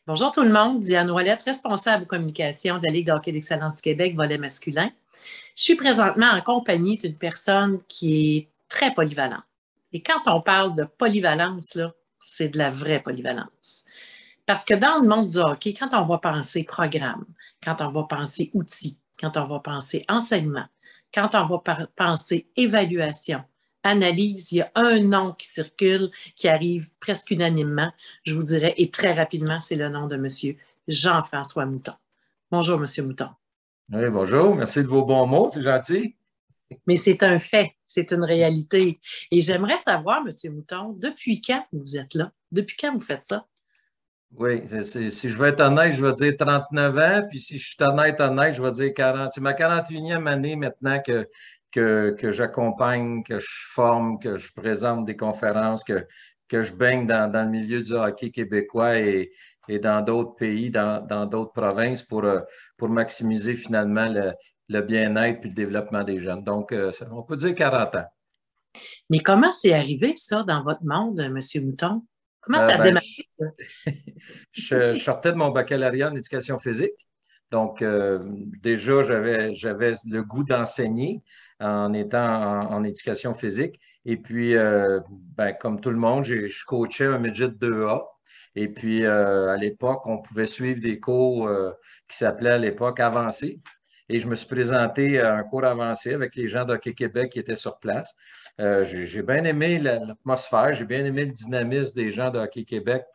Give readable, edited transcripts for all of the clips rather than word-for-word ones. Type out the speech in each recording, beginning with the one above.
Bonjour tout le monde, Diane Ouellette, responsable communication de la Ligue de hockey d'excellence du Québec, volet masculin. Je suis présentement en compagnie d'une personne qui est très polyvalente. Et quand on parle de polyvalence, là, c'est de la vraie polyvalence. Parce que dans le monde du hockey, quand on va penser programme, quand on va penser outils, quand on va penser enseignement, quand on va penser évaluation, analyse, il y a un nom qui circule, qui arrive presque unanimement, je vous dirais, et très rapidement, c'est le nom de M. Jean-François Mouton. Bonjour, M. Mouton. Oui, bonjour, merci de vos bons mots, c'est gentil. Mais c'est un fait, c'est une réalité. Et j'aimerais savoir, M. Mouton, depuis quand vous êtes là? Depuis quand vous faites ça? Oui, si je veux être honnête, je vais dire 39 ans, puis si je suis honnête, je vais dire 40. C'est ma 41e année maintenant que j'accompagne, que je forme, que je présente des conférences, que je baigne dans le milieu du hockey québécois et dans d'autres pays, dans d'autres provinces pour maximiser finalement le bien-être puis le développement des jeunes. Donc, on peut dire 40 ans. Mais comment c'est arrivé, ça, dans votre monde, M. Mouton? Comment ça a Ben, démarré, ça? je sortais de mon baccalauréat en éducation physique. Donc, déjà, j'avais le goût d'enseigner en étant en éducation physique. Et puis, ben, comme tout le monde, je coachais un midget 2A. Et puis, à l'époque, on pouvait suivre des cours qui s'appelaient à l'époque avancés. Et je me suis présenté à un cours avancé avec les gens d'Hockey Québec qui étaient sur place. J'ai bien aimé l'atmosphère, j'ai bien aimé le dynamisme des gens de Hockey Québec.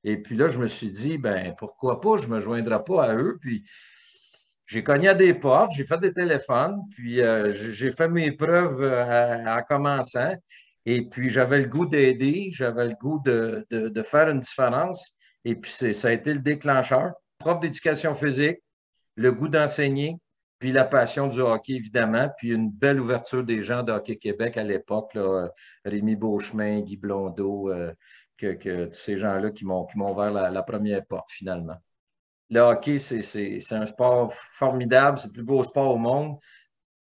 Et puis là, je me suis dit, ben pourquoi pas, je ne me joindrai pas à eux. Puis j'ai cogné à des portes, j'ai fait des téléphones, puis j'ai fait mes preuves en commençant. Et puis j'avais le goût d'aider, j'avais le goût de faire une différence. Et puis ça a été le déclencheur. Prof d'éducation physique, le goût d'enseigner, puis la passion du hockey, évidemment, puis une belle ouverture des gens de Hockey Québec à l'époque, là, Rémi Beauchemin, Guy Blondeau, tous ces gens-là qui m'ont ouvert la première porte, finalement. Le hockey, c'est un sport formidable, c'est le plus beau sport au monde.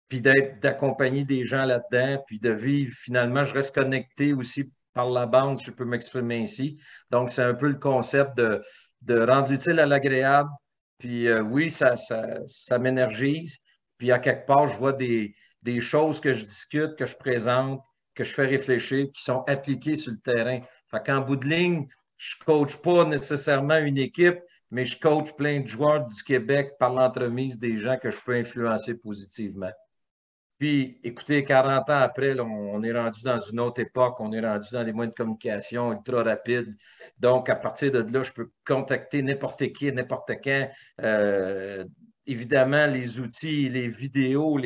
Puis d'accompagner des gens là-dedans, puis de vivre, finalement, je reste connecté aussi par la bande, si je peux m'exprimer ainsi. Donc, c'est un peu le concept de rendre l'utile à l'agréable. Puis oui, ça m'énergise. Puis à quelque part, je vois des choses que je discute, que je présente, que je fais réfléchir, qui sont appliquées sur le terrain. Fait qu'en bout de ligne, je ne coach pas nécessairement une équipe, mais je coach plein de joueurs du Québec par l'entremise des gens que je peux influencer positivement. Puis, écoutez, 40 ans après, là, on est rendu dans une autre époque, on est rendu dans les moyens de communication ultra rapides. Donc, à partir de là, je peux contacter n'importe qui, n'importe quand. Euh, Évidemment, les outils, les vidéos,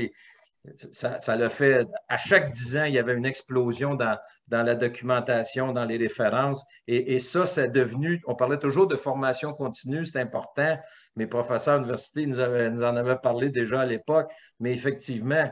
ça l'a fait. À chaque 10 ans, il y avait une explosion dans la documentation, dans les références. Et ça, c'est devenu, on parlait toujours de formation continue, c'est important. Mes professeurs d'université nous en avaient parlé déjà à l'époque. Mais effectivement,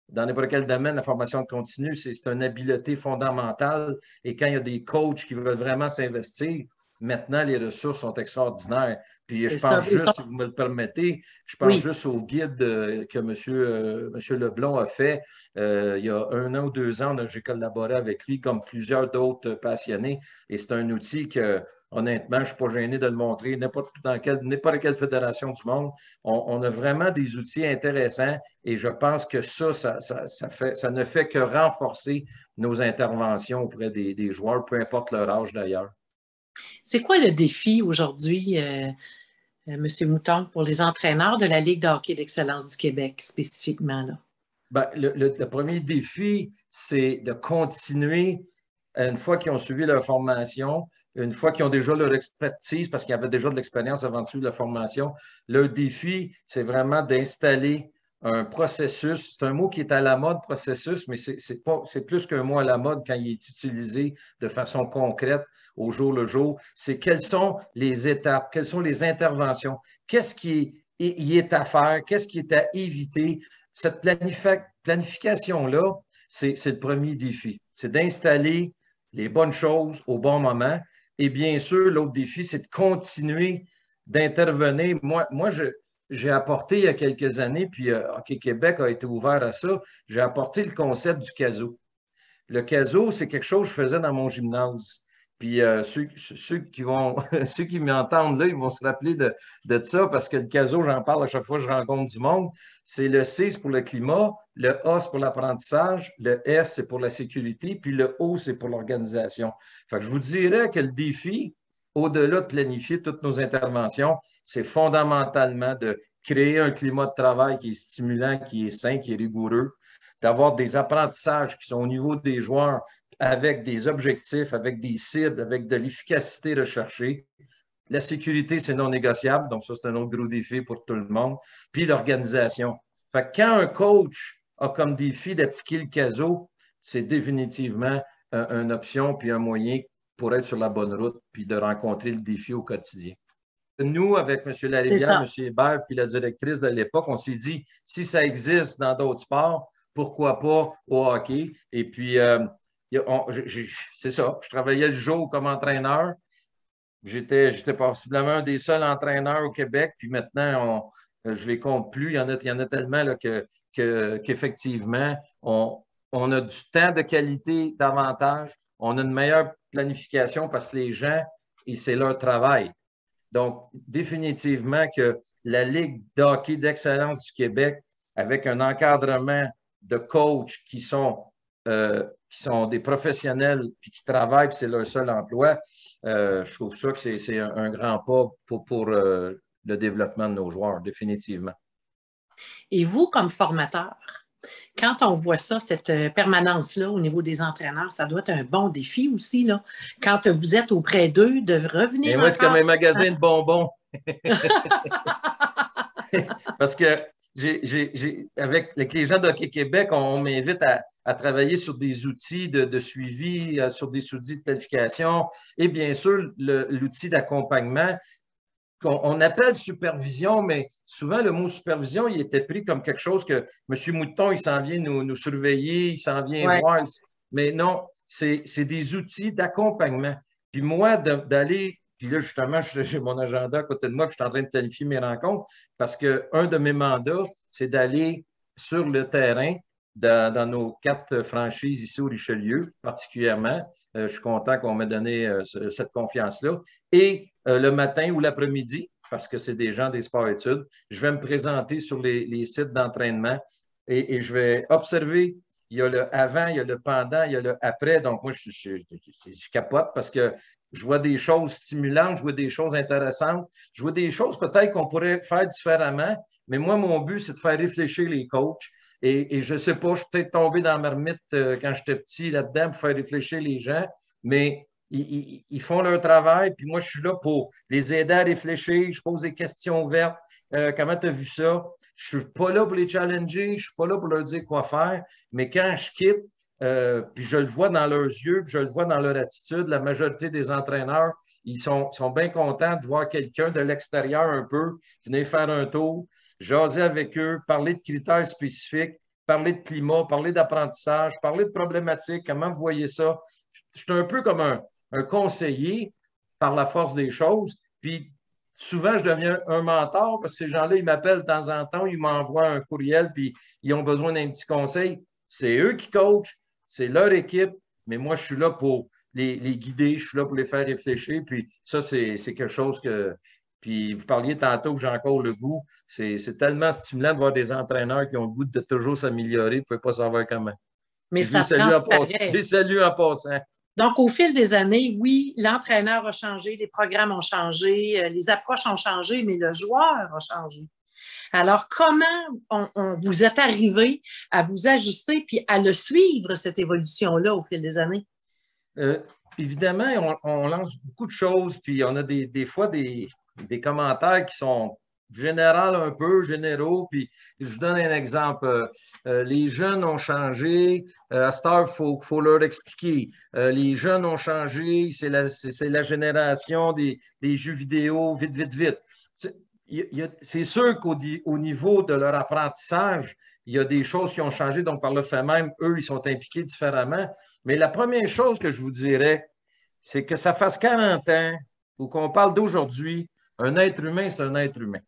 dans n'importe quel domaine, la formation continue, c'est une habileté fondamentale. Et quand il y a des coachs qui veulent vraiment s'investir, maintenant, les ressources sont extraordinaires. Puis je C'est ça. pense juste, si vous me le permettez, je pense Oui, juste au guide que monsieur Leblond a fait il y a 1 an ou 2 ans. J'ai collaboré avec lui comme plusieurs d'autres passionnés. Et c'est un outil que, honnêtement, je ne suis pas gêné de le montrer. N'importe quelle fédération du monde, on a vraiment des outils intéressants. Et je pense que ça ne fait que renforcer nos interventions auprès des joueurs, peu importe leur âge d'ailleurs. c'est quoi le défi aujourd'hui, M. Mouton, pour les entraîneurs de la Ligue de hockey d'excellence du Québec spécifiquement, là? Ben, le premier défi, c'est de continuer, une fois qu'ils ont suivi leur formation, une fois qu'ils ont déjà leur expertise, parce qu'il y avait déjà de l'expérience avant de suivre la formation, le défi, c'est vraiment d'installer un processus. C'est un mot qui est à la mode, processus, mais c'est plus qu'un mot à la mode quand il est utilisé de façon concrète au jour le jour. C'est quelles sont les étapes, quelles sont les interventions, qu'est-ce qui y est à faire, qu'est-ce qui est à éviter. Cette planification-là, c'est le premier défi. C'est d'installer les bonnes choses au bon moment. Et bien sûr, l'autre défi, c'est de continuer d'intervenir. Moi j'ai apporté il y a quelques années, puis Hockey Québec a été ouvert à ça, j'ai apporté le concept du CASO. Le CASO, c'est quelque chose que je faisais dans mon gymnase. Puis ceux qui vont, ceux qui m'entendent là, ils vont se rappeler de ça parce que le CASO, j'en parle à chaque fois que je rencontre du monde. C'est le C, c'est pour le climat, le A, c'est pour l'apprentissage, le S, c'est pour la sécurité, puis le O, c'est pour l'organisation. Fait que je vous dirais que le défi, au-delà de planifier toutes nos interventions, c'est fondamentalement de créer un climat de travail qui est stimulant, qui est sain, qui est rigoureux, d'avoir des apprentissages qui sont au niveau des joueurs avec des objectifs, avec des cibles, avec de l'efficacité recherchée. La sécurité, c'est non négociable, donc ça, c'est un autre gros défi pour tout le monde. Puis l'organisation. Fait que quand un coach a comme défi d'appliquer le CASO, c'est définitivement une option puis un moyen pour être sur la bonne route puis de rencontrer le défi au quotidien. Nous, avec M. Larivière, M. Hébert, puis la directrice de l'époque, on s'est dit, si ça existe dans d'autres sports, pourquoi pas au hockey? Et puis, c'est ça, je travaillais le jour comme entraîneur. J'étais possiblement un des seuls entraîneurs au Québec, puis maintenant, je ne les compte plus. Il y en a tellement là, qu'effectivement, on a du temps de qualité davantage, on a une meilleure planification parce que les gens, c'est leur travail. Donc, définitivement que la Ligue de hockey d'excellence du Québec, avec un encadrement de coachs qui sont des professionnels puis qui travaillent, puis c'est leur seul emploi, je trouve ça que c'est un grand pas pour le développement de nos joueurs, définitivement. Et vous, comme formateur, quand on voit ça, cette permanence-là au niveau des entraîneurs, ça doit être un bon défi aussi, là. Quand vous êtes auprès d'eux, de revenir. Et moi, c'est comme un magasin de bonbons. Parce que avec les gens d'Hockey Québec, on m'invite à travailler sur des outils de suivi, sur des outils de planification et bien sûr l'outil d'accompagnement qu'on appelle supervision, mais souvent le mot supervision, il était pris comme quelque chose que M. Mouton, il s'en vient nous surveiller, il s'en vient voir. Mais non, c'est des outils d'accompagnement. Puis moi, d'aller, puis là, justement, j'ai mon agenda à côté de moi, puis je suis en train de planifier mes rencontres, parce qu'un de mes mandats, c'est d'aller sur le terrain dans nos 4 franchises ici au Richelieu, particulièrement. Je suis content qu'on m'ait donné cette confiance-là. Et le matin ou l'après-midi, parce que c'est des gens des sports-études, je vais me présenter sur les sites d'entraînement et je vais observer. Il y a le avant, il y a le pendant, il y a le après. Donc, moi, je capote parce que je vois des choses stimulantes, je vois des choses intéressantes, je vois des choses peut-être qu'on pourrait faire différemment. Mais moi, mon but, c'est de faire réfléchir les coachs. Et je ne sais pas, je suis peut-être tombé dans la marmite quand j'étais petit là-dedans pour faire réfléchir les gens, mais ils font leur travail, puis moi, je suis là pour les aider à réfléchir, je pose des questions ouvertes. Comment tu as vu ça? Je ne suis pas là pour les challenger, je ne suis pas là pour leur dire quoi faire, mais quand je quitte, puis je le vois dans leurs yeux, puis je le vois dans leur attitude, la majorité des entraîneurs, ils sont bien contents de voir quelqu'un de l'extérieur un peu venir faire un tour, jaser avec eux, parler de critères spécifiques, parler de climat, parler d'apprentissage, parler de problématiques, comment vous voyez ça? Je suis un peu comme un conseiller par la force des choses, puis souvent, je deviens un mentor parce que ces gens-là, ils m'appellent de temps en temps, ils m'envoient un courriel, puis ils ont besoin d'un petit conseil. C'est eux qui coachent, c'est leur équipe, mais moi, je suis là pour les guider, je suis là pour les faire réfléchir, puis ça, c'est quelque chose que... Puis vous parliez tantôt que j'ai encore le goût. C'est tellement stimulant de voir des entraîneurs qui ont le goût de toujours s'améliorer. Vous ne pouvez pas savoir comment. Mais ça transparaît. Je les salue en passant. Donc, au fil des années, oui, l'entraîneur a changé, les programmes ont changé, les approches ont changé, mais le joueur a changé. Alors, comment vous êtes arrivé à vous ajuster puis à le suivre, cette évolution-là, au fil des années? Évidemment, on lance beaucoup de choses, puis on a des fois des commentaires qui sont généraux. Puis je vous donne un exemple. Les jeunes ont changé. À cette heure, il faut leur expliquer. Les jeunes ont changé. C'est la génération des jeux vidéo, vite. C'est sûr qu'au niveau de leur apprentissage, il y a des choses qui ont changé. Donc, par le fait même, eux, ils sont impliqués différemment. Mais la première chose que je vous dirais, c'est que ça fasse 40 ans ou qu'on parle d'aujourd'hui, un être humain, c'est un être humain.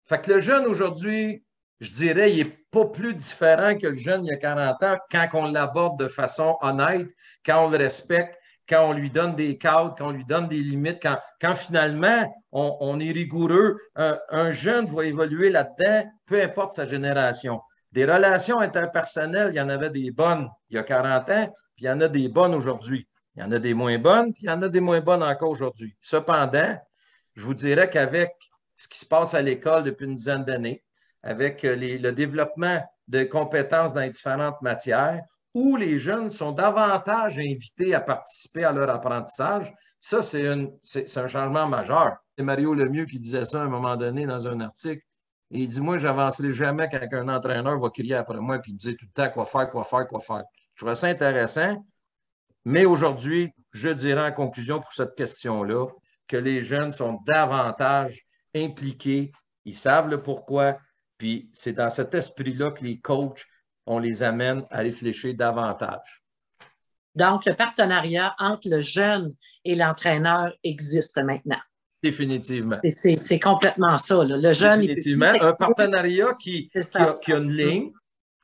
Fait que le jeune aujourd'hui, je dirais, il n'est pas plus différent que le jeune il y a 40 ans quand on l'aborde de façon honnête, quand on le respecte, quand on lui donne des cadres, quand on lui donne des limites, quand finalement on est rigoureux, un jeune va évoluer là-dedans, peu importe sa génération. Des relations interpersonnelles, il y en avait des bonnes il y a 40 ans, puis il y en a des bonnes aujourd'hui. Il y en a des moins bonnes, puis il y en a des moins bonnes encore aujourd'hui. Cependant, je vous dirais qu'avec ce qui se passe à l'école depuis une dizaine d'années, avec le développement de compétences dans les différentes matières, où les jeunes sont davantage invités à participer à leur apprentissage, ça, c'est un changement majeur. C'est Mario Lemieux qui disait ça à un moment donné dans un article. Et il dit, moi, je n'avancerai jamais quand un entraîneur va crier après moi et me dire tout le temps quoi faire, quoi faire, quoi faire. Je trouve ça intéressant. Mais aujourd'hui, je dirais en conclusion pour cette question-là que les jeunes sont davantage impliqués, ils savent le pourquoi, puis c'est dans cet esprit-là que les coachs, on les amène à réfléchir davantage. Donc, le partenariat entre le jeune et l'entraîneur existe maintenant. Définitivement. C'est complètement ça. Là. Le jeune, définitivement. Un partenariat qui a une ligne.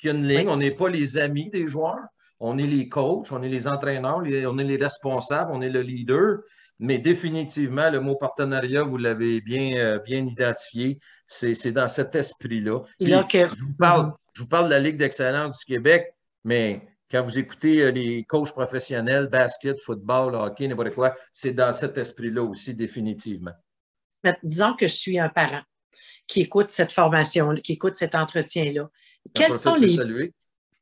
Oui. On n'est pas les amis des joueurs. On est les coachs, on est les entraîneurs, on est les responsables, on est le leader. Mais définitivement, le mot partenariat, vous l'avez bien identifié, c'est dans cet esprit-là. Je vous parle de la Ligue d'excellence du Québec, mais quand vous écoutez les coachs professionnels, basket, football, hockey, n'importe quoi, c'est dans cet esprit-là aussi, définitivement. Mais disons que je suis un parent qui écoute cette formation, qui écoute cet entretien-là. Quels sont les... Saluer.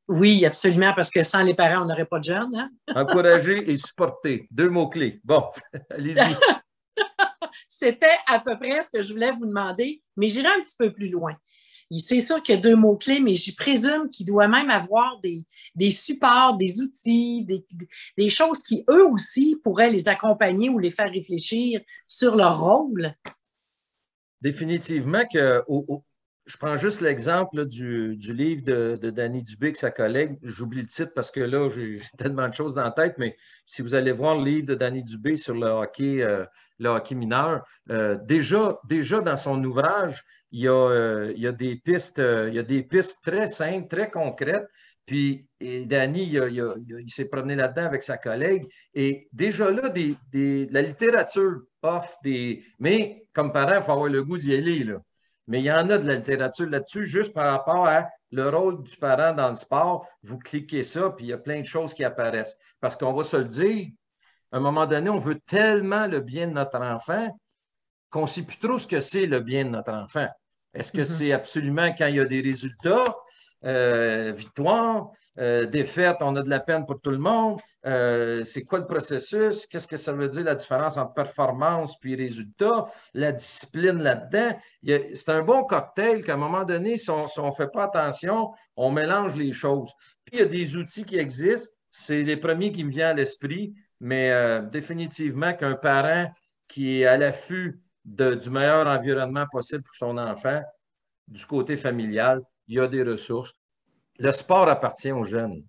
Oui, absolument, parce que sans les parents, on n'aurait pas de jeunes. Hein? Encourager et supporter. 2 mots-clés. Bon, allez-y. C'était à peu près ce que je voulais vous demander, mais j'irai un petit peu plus loin. C'est sûr qu'il y a 2 mots-clés, mais je présume qu'il doit même avoir des supports, des outils, des choses qui, eux aussi, pourraient les accompagner ou les faire réfléchir sur leur rôle. Définitivement que... Je prends juste l'exemple du livre de Danny Dubé, sa collègue. J'oublie le titre parce que là, j'ai tellement de choses dans la tête, mais si vous allez voir le livre de Danny Dubé sur le hockey mineur, déjà dans son ouvrage, il y a des pistes très simples, très concrètes. Puis Danny, il s'est promené là-dedans avec sa collègue. Et déjà là, la littérature offre des... Mais comme parent, il faut avoir le goût d'y aller, là. Mais il y en a de la littérature là-dessus, juste par rapport à le rôle du parent dans le sport. Vous cliquez ça, puis il y a plein de choses qui apparaissent. Parce qu'on va se le dire, à un moment donné, on veut tellement le bien de notre enfant qu'on ne sait plus trop ce que c'est le bien de notre enfant. Est-ce que c'est absolument quand il y a des résultats, victoire, défaite, on a de la peine pour tout le monde? C'est quoi le processus? Qu'est-ce que ça veut dire la différence entre performance puis résultat? La discipline là-dedans? C'est un bon cocktail qu'à un moment donné, si on ne fait pas attention, on mélange les choses. Puis il y a des outils qui existent. C'est les premiers qui me viennent à l'esprit, mais définitivement qu'un parent qui est à l'affût du meilleur environnement possible pour son enfant, du côté familial, il y a des ressources. Le sport appartient aux jeunes.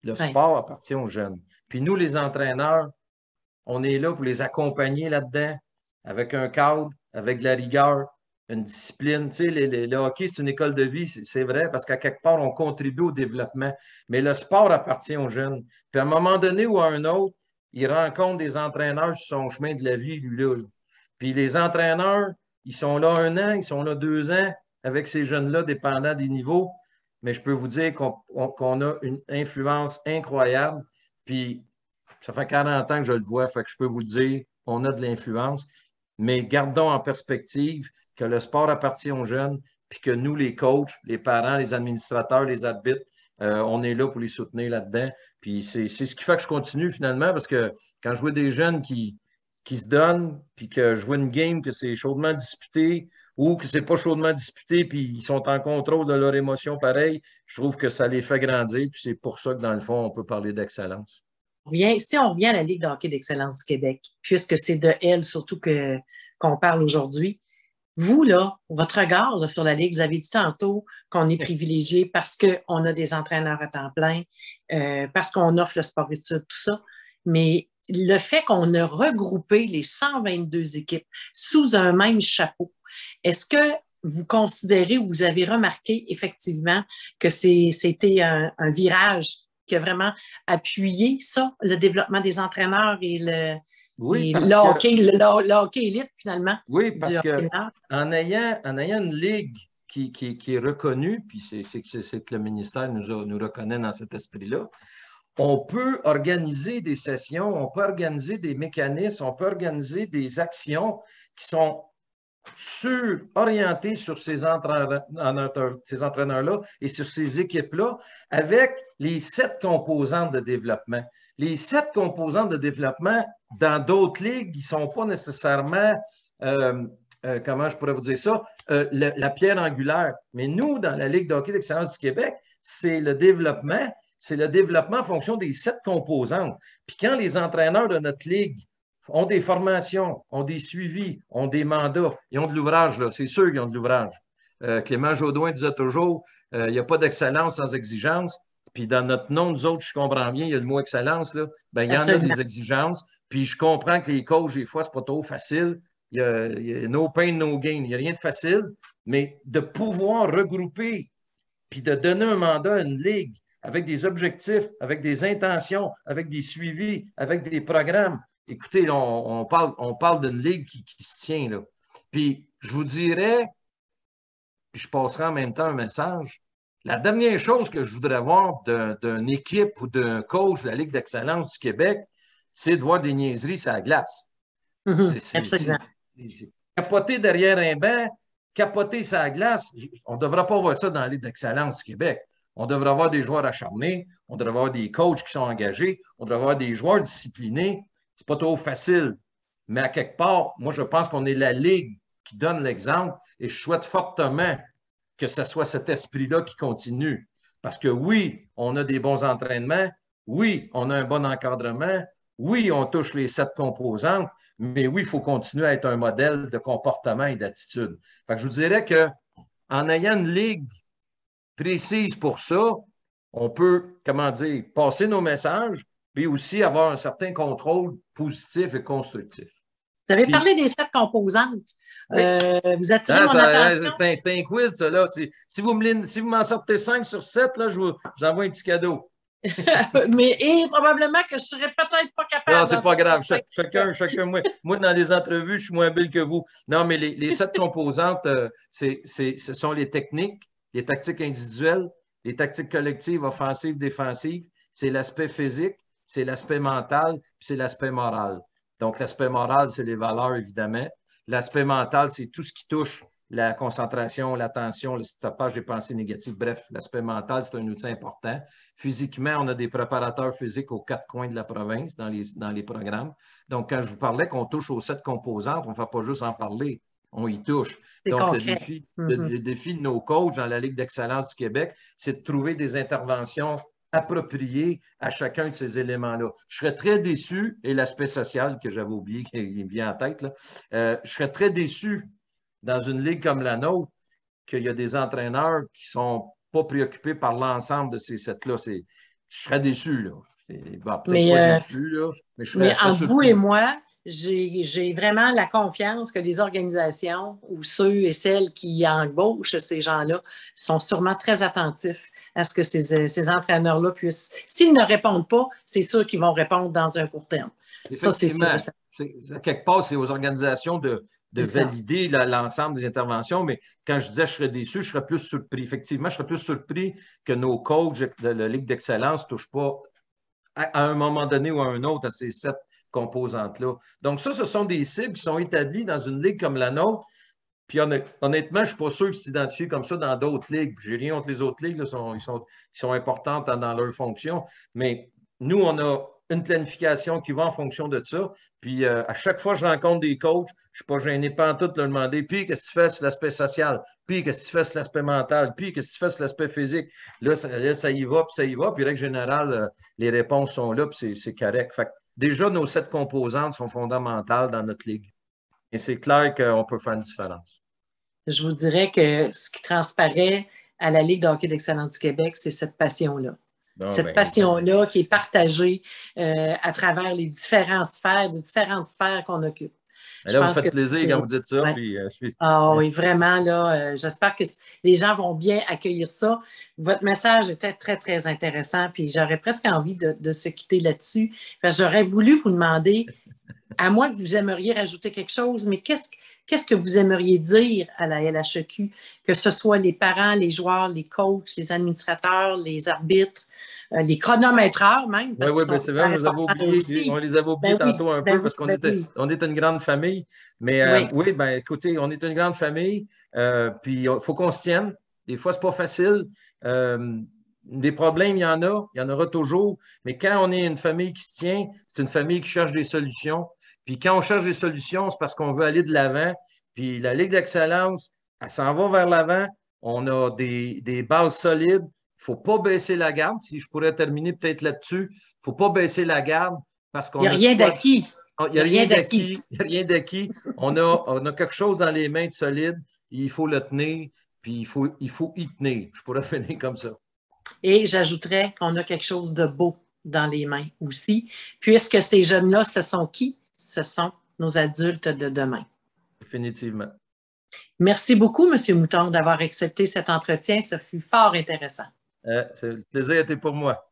Le sport appartient aux jeunes. Puis nous, les entraîneurs, on est là pour les accompagner là-dedans, avec un cadre, avec de la rigueur, une discipline. Tu sais, le hockey, c'est une école de vie, c'est vrai, parce qu'à quelque part, on contribue au développement. Mais le sport appartient aux jeunes. Puis à un moment donné ou à un autre, il rencontre des entraîneurs sur son chemin de la vie, lui-là. Puis les entraîneurs, ils sont là 1 an, ils sont là 2 ans avec ces jeunes-là, dépendant des niveaux. Mais je peux vous dire qu'on a une influence incroyable. Puis ça fait 40 ans que je le vois, fait que je peux vous le dire, on a de l'influence. Mais gardons en perspective que le sport appartient aux jeunes, puis que nous, les coachs, les parents, les administrateurs, les arbitres, on est là pour les soutenir là-dedans. Puis c'est ce qui fait que je continue finalement, parce que quand je vois des jeunes qui se donnent, puis que je vois une game que c'est chaudement disputé ou que c'est pas chaudement disputé, puis ils sont en contrôle de leurs émotions pareil, je trouve que ça les fait grandir, puis c'est pour ça que dans le fond, on peut parler d'excellence. Si on revient à la Ligue de hockey d'excellence du Québec, puisque c'est de elle surtout qu'on parle aujourd'hui, vous, là, votre regard là, sur la Ligue, vous avez dit tantôt qu'on est privilégié parce qu'on a des entraîneurs à temps plein, parce qu'on offre le sport-études, tout ça, mais le fait qu'on a regroupé les 122 équipes sous un même chapeau, est-ce que vous considérez ou vous avez remarqué effectivement que c'était un virage qui a vraiment appuyé ça, le développement des entraîneurs et Oui, le hockey, le hockey élite, finalement. Oui, parce qu'en ayant une ligue qui est reconnue, puis c'est que le ministère nous reconnaît dans cet esprit-là, on peut organiser des sessions, on peut organiser des mécanismes, on peut organiser des actions qui sont orientées sur ces entraîneurs-là et sur ces équipes-là avec les 7 composantes de développement. Les 7 composantes de développement dans d'autres ligues, ils ne sont pas nécessairement, comment je pourrais vous dire ça, la pierre angulaire. Mais nous, dans la Ligue de hockey d'excellence du Québec, c'est le développement en fonction des 7 composantes. Puis quand les entraîneurs de notre ligue ont des formations, ont des suivis, ont des mandats, ils ont de l'ouvrage, là, c'est sûr qu'ils ont de l'ouvrage. Clément Jaudoin disait toujours, il n'y a pas d'excellence sans exigence. Puis dans notre nom, nous autres, je comprends bien, il y a le mot excellence, là. Ben, il y en a des exigences. Puis je comprends que les coachs, des fois, ce n'est pas trop facile. Il y a no pain, no gain. Il n'y a rien de facile. Mais de pouvoir regrouper puis de donner un mandat à une ligue avec des objectifs, avec des intentions, avec des suivis, avec des programmes. Écoutez, on parle d'une ligue qui se tient, là. Puis je vous dirais, puis je passerai en même temps un message, la dernière chose que je voudrais voir d'une équipe ou d'un coach de la Ligue d'excellence du Québec, c'est de voir des niaiseries sur la glace. Absolument. Capoter derrière un banc, capoter sur la glace, on ne devrait pas voir ça dans la Ligue d'excellence du Québec. On devrait avoir des joueurs acharnés, on devrait avoir des coachs qui sont engagés, on devrait avoir des joueurs disciplinés. C'est pas trop facile. Mais à quelque part, moi, je pense qu'on est la Ligue qui donne l'exemple et je souhaite fortement que ce soit cet esprit-là qui continue. Parce que oui, on a des bons entraînements, oui, on a un bon encadrement, oui, on touche les 7 composantes, mais oui, il faut continuer à être un modèle de comportement et d'attitude. Fait que je vous dirais qu'en ayant une ligue précise pour ça, on peut, comment dire, passer nos messages, puis aussi avoir un certain contrôle positif et constructif. Vous avez parlé des 7 composantes. Oui. Vous attirez mon attention. C'est un quiz, ça. Là. Si vous m'en sortez 5 sur 7, là, je vous envoie un petit cadeau. Mais probablement que je ne serais peut-être pas capable. Non, c'est pas grave. Chacun, moi, dans les entrevues, je suis moins habile que vous. Non, mais les 7 composantes, ce sont les techniques, les tactiques individuelles, les tactiques collectives, offensives, défensives. C'est l'aspect physique, c'est l'aspect mental, puis c'est l'aspect moral. Donc, l'aspect moral, c'est les valeurs, évidemment. L'aspect mental, c'est tout ce qui touche la concentration, l'attention, le stoppage des pensées négatives. Bref, l'aspect mental, c'est un outil important. Physiquement, on a des préparateurs physiques aux 4 coins de la province dans les programmes. Donc, quand je vous parlais qu'on touche aux 7 composantes, on ne fait pas juste en parler, on y touche. Donc, le défi de nos coachs dans la Ligue d'excellence du Québec, c'est de trouver des interventions appropriées à chacun de ces éléments-là. Je serais très déçu, et l'aspect social que j'avais oublié, qui me vient en tête, là, je serais très déçu dans une ligue comme la nôtre qu'il y a des entraîneurs qui ne sont pas préoccupés par l'ensemble de ces sets-là. Je serais déçu, là. Peut-être pas déçu, là, mais je serais entre vous et moi, j'ai vraiment la confiance que les organisations ou ceux et celles qui embauchent ces gens-là sont sûrement très attentifs à ce que ces entraîneurs-là puissent. S'ils ne répondent pas, c'est sûr qu'ils vont répondre dans un court terme. Ça, c'est sûr. À quelque part, c'est aux organisations de valider l'ensemble des interventions, mais quand je disais je serais déçu, je serais plus surpris. Effectivement, je serais plus surpris que nos coachs de la Ligue d'excellence ne touchent pas à un moment donné ou à un autre à ces 7 composantes-là. Donc, ça, ce sont des cibles qui sont établies dans une ligue comme la nôtre. Puis honnêtement, je ne suis pas sûr qu'ils s'identifient comme ça dans d'autres ligues. Je n'ai rien contre les autres ligues, là, ils sont importantes dans leur fonction. Mais nous, on a une planification qui va en fonction de ça. Puis à chaque fois que je rencontre des coachs, je ne suis pas gêné pas en tout de leur demander puis qu'est-ce que tu fais sur l'aspect social, puis qu'est-ce que tu fais sur l'aspect mental, puis qu'est-ce que tu fais sur l'aspect physique. Là, ça y va, puis ça y va. Puis règle générale, les réponses sont là, puis c'est correct. Fait que déjà, nos 7 composantes sont fondamentales dans notre ligue. Et c'est clair qu'on peut faire une différence. Je vous dirais que ce qui transparaît à la Ligue de hockey d'excellence du Québec, c'est cette passion-là. Cette passion-là qui est partagée à travers les différentes sphères qu'on occupe. Mais Je là, vous me pense que faites plaisir c'est... quand vous dites ça. Ouais. Puis, je suis... Ah oui, vraiment, là, j'espère que les gens vont bien accueillir ça. Votre message était très, très intéressant, puis j'aurais presque envie de se quitter là-dessus. Parce que j'aurais voulu vous demander, à moins que vous aimeriez rajouter quelque chose, mais qu'est-ce que vous aimeriez dire à la LHEQ, que ce soit les parents, les joueurs, les coachs, les administrateurs, les arbitres, les chronométreurs même, Oui, parce oui, qu'ils ben sont c'est vrai, super on les avait importants eux oubliés. On aussi. les avait oubliés Ben oui, tantôt un peu ben oui, parce qu'on ben était, oui. on est une grande famille. Mais Oui, oui, ben écoutez, on est une grande famille. Puis il faut qu'on se tienne. Des fois, c'est pas facile. Des problèmes, il y en aura toujours. Mais quand on est une famille qui se tient, c'est une famille qui cherche des solutions. Puis quand on cherche des solutions, c'est parce qu'on veut aller de l'avant. Puis la Ligue d'excellence, elle s'en va vers l'avant. On a des bases solides. Il ne faut pas baisser la garde. Si je pourrais terminer peut-être là-dessus, il ne faut pas baisser la garde parce il n'y qu'on a a de rien quoi. d'acquis. Il Il n'y n'y a a rien rien d'acquis. d'acquis. Il n'y a rien d'acquis. On a quelque chose dans les mains de solide. Il faut le tenir, puis il faut y tenir. Je pourrais finir comme ça. Et j'ajouterais qu'on a quelque chose de beau dans les mains aussi, puisque ces jeunes-là, ce sont qui? Ce sont nos adultes de demain. Définitivement. Merci beaucoup, M. Mouton, d'avoir accepté cet entretien. Ça fut fort intéressant. Le plaisir était pour moi.